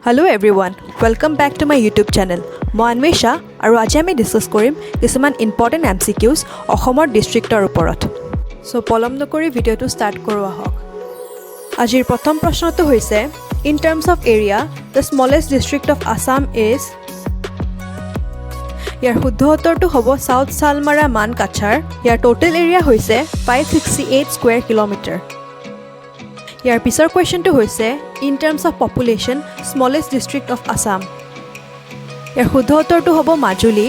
Hello everyone, welcome back to my YouTube channel. মই অন্বেষা আৰু আজি আমি ডিসকাস কৰিম কিছুমান ইম্পৰ্টেন্ট MCQs অসমৰ ডিস্ট্ৰিক্টৰ ওপৰত। সো পলম নকৰি ভিডিওটো ষ্টাৰ্ট কৰোঁ আহক। আজিৰ প্ৰথম প্ৰশ্নটো হৈছে In terms of area, the smallest district of Assam is ইয়াৰ শুদ্ধ উত্তৰটো হ'ব সাউথ সালমাৰা মান কাছাৰ। ইয়াৰ টোটাল এৰিয়া হৈছে 568 স্কয়াৰ কিলোমিটাৰ। ইয়াৰ পিছৰ কোৱেশ্চনটো হৈছে In terms of population, smallest district of Assam. ইয়াৰ শুদ্ধ উত্তৰটো হ'ব মাজুলী।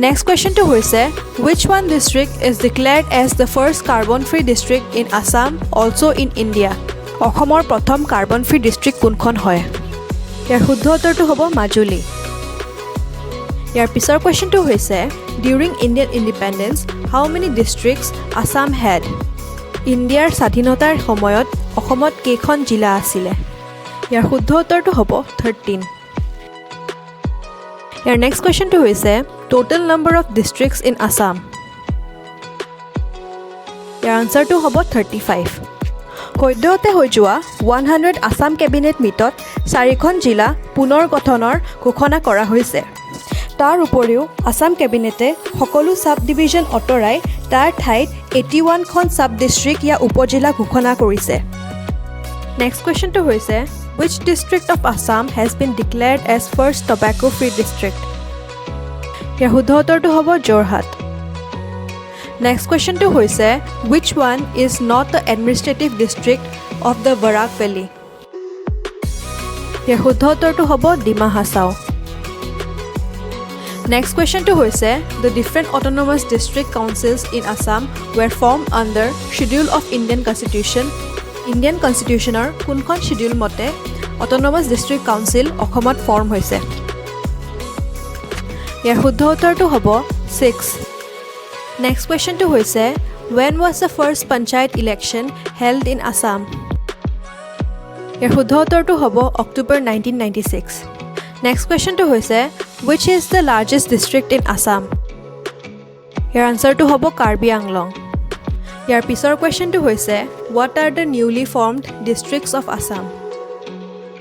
Next questionটো হৈছে Which one district is declared as the first carbon-free district in Assam, also in India? অসমৰ প্ৰথম কাৰ্বন-ফ্ৰী ডিস্ট্ৰিক্ট কোনখন হয়? ইয়াৰ শুদ্ধ উত্তৰটো হ'ব মাজুলী। ইয়াৰ পিছৰ কোৱেশ্চনটো হৈছে During Indian independence, how many districts Assam had? ইণ্ডিয়াৰ স্বাধীনতাৰ সময়ত অসমত কেইখন জিলা আছিল? ইয়াৰ শুদ্ধ উত্তৰটো হ'ব 13। ইয়াৰ নেক্সট কোৱেশ্চনটো হৈছে Total number of districts in Assam. ইয়াৰ আনসাৰটো হ'ব 35। সদ্যহতে হৈ যোৱা 100 আসাম কেবিনেট মিটত 4খন জিলা পুনৰ গঠনৰ ঘোষণা কৰা হৈছে। তাৰ উপৰিও আসাম কেবিনেটে সকলো সাব ডিভিজন অতৰাই তাৰ ঠাইত 81খন সাব ডিস্ট্ৰিক্ট ইয়া উপজিলা ঘোষণা কৰিছে। নেক্সট কোৱেশ্চনটো হৈছে Which district of Assam has been declared as first tobacco free district? ইয়াৰ শুদ্ধ উত্তৰটো হ'ব যোৰহাট। Next questionটো হৈছে Which one is not the administrative district of the Barak Valley? ইয়াৰ শুদ্ধ উত্তৰটো হ'ব ডিমা হাছাও। Next questionটো হৈছে The different autonomous district councils in Assam were formed under Schedule of Indian Constitution. Indian Constitutionৰ কোনখন schedule মতে Autonomous District Council অসমত form হৈছে? ইয়াৰ শুদ্ধ উত্তৰটো হ'ব 6। Next questionটো হৈছে When was the first panchayat election held in Assam? ইয়াৰ শুদ্ধ উত্তৰটো হ'ব October 1996। Next questionটো হৈছে Which is the largest district in Assam? ইয়াৰ আনসাৰটো হ'ব কাৰ্বি আংলং। ইয়াৰ পিছৰ কোৱেশ্চনটো হৈছে What are the newly formed districts of Assam?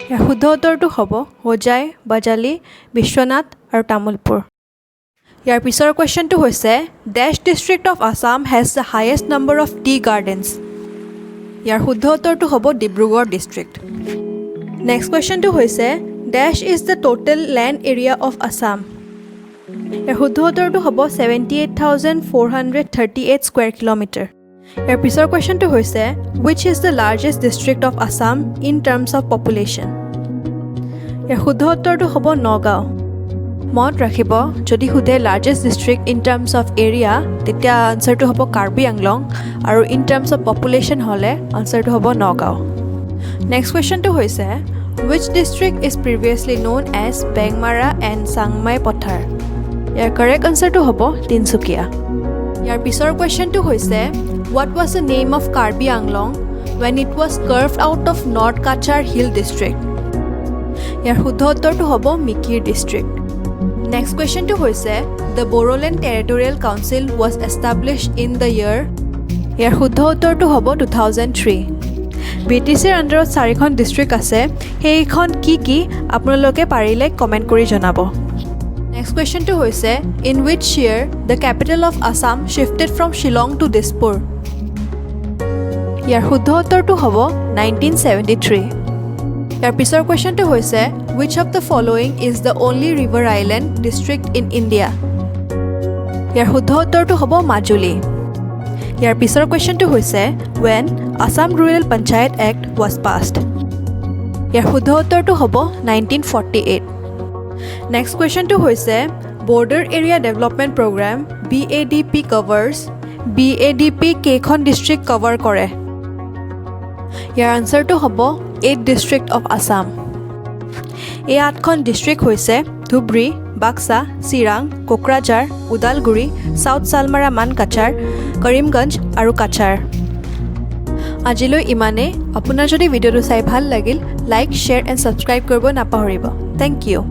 ইয়াৰ শুদ্ধ উত্তৰটো হ'ব হোজাই, বাজালী, বিশ্বনাথ আৰু তামুলপুৰ। ইয়াৰ পিছৰ কোৱেশ্চনটো হৈছে Dash district of Assam has the highest number of tea gardens? ইয়াৰ শুদ্ধ উত্তৰটো হ'ব ডিব্ৰুগড় ডিস্ট্ৰিক্ট। নেক্সট কোৱেশ্চনটো হৈছে Dash is the total land area of Assam? ইয়াৰ শুদ্ধ উত্তৰটো হ'ব 78,438 স্কয়াৰ কিলোমিটাৰ। ইয়াৰ পিছৰ কোৱেশ্চনটো হৈছে Which is the largest district of Assam in terms of population? ইয়াৰ শুদ্ধ উত্তৰটো হ'ব নগাঁও। মনত ৰাখিব যদি সোধে largest district in terms of area তেতিয়া আনসাৰটো হ'ব কাৰ্বি আংলং আৰু in terms of population হ'লে আনসাৰটো হ'ব নগাঁও। নেক্সট কোৱেশ্চনটো হৈছে Which district is previously known as Bengmara and Sangmai Pathar? ইয়াৰ কাৰেক্ট আনসাৰটো হ'ব তিনচুকীয়া। ইয়াৰ পিছৰ কোৱেশ্চনটো হৈছে What was the name of Karbi Anglong when it was carved out of North Kachar Hill district? ইয়াৰ শুদ্ধ উত্তৰটো হ'ব মিকিৰ ডিস্ট্ৰিক্ট। নেক্সট কোৱেশ্চনটো হৈছে The Bodoland Territorial Council was established in the year? ইয়াৰ শুদ্ধ উত্তৰটো হ'ব 2003। BTCৰ আণ্ডাৰত 4খন ডিস্ট্ৰিক্ট আছে সেইখন কি আপোনালোকে পাৰিলে কমেন্ট কৰি জনাব। নেক্সট কোৱেশ্চনটো হৈছে In which year the capital of Assam shifted from Shillong to Dispur? ইয়াৰ শুদ্ধ উত্তৰটো হ'ব 1973। ইয়াৰ পিছৰ কোৱেশ্চনটো হৈছে Which of the following is the only river island district in India? ইয়াৰ শুদ্ধ উত্তৰটো হ'ব মাজুলী। ইয়াৰ পিছৰ কোৱেশ্চনটো হৈছে When Assam Rural Panchayat Act was passed? ইয়াৰ শুদ্ধ উত্তৰটো হ'ব 1948। নেক্সট কোৱেশ্চনটো হৈছে Border Area Development Program BADP covers BADP কেইখন ডিস্ট্ৰিক্ট কভাৰ কৰে? ইয়াৰ আনসাৰটো হ'ব 8 district of Assam। এই 8খন ডিস্ট্ৰিক্ট হৈছে ধুবৰী, বাক্সা, চিৰাং, কোকৰাঝাৰ, ওদালগুৰি, সাউথ সালমাৰা মান কাছাৰ, কৰিমগঞ্জ আৰু কাছাৰ। আজিলৈ ইমানে। আপোনাৰ যদি ভিডিঅ'টো চাই ভাল লাগিল লাইক, শ্বেয়াৰ এণ্ড ছাবস্ক্ৰাইব কৰিব নাপাহৰিব। Thank U.